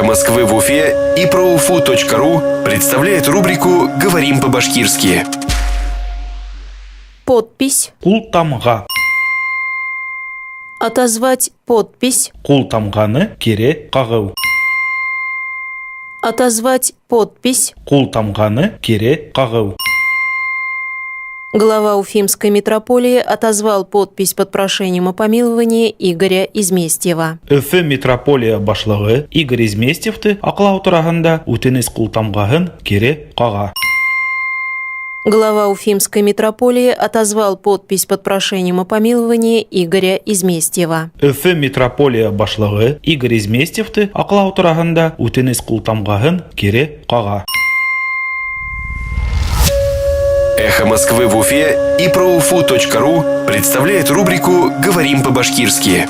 Москвы в Уфе и проуфу.ру представляет рубрику «Говорим по-башкирски». Подпись. Култамга. Отозвать подпись. Култамганы кире кагыл. Отозвать подпись. Култамганы кире кагыл. Глава Уфимской митрополии отозвал подпись под прошением о помиловании Игоря Изместьева. Өфе митрополия башлыгы Игорь Изместьевты аклау турагында үтенеч култамгаһын кире кага. Глава Уфимской митрополии отозвал подпись под прошением о помиловании Игоря Изместьева. Өфе митрополия башлыгы Игорь Изместьевты аклау турагында үтенеч култамгаһын кире кага. Эхо Москвы в Уфе и проуфу.ру представляет рубрику «Говорим по-башкирски».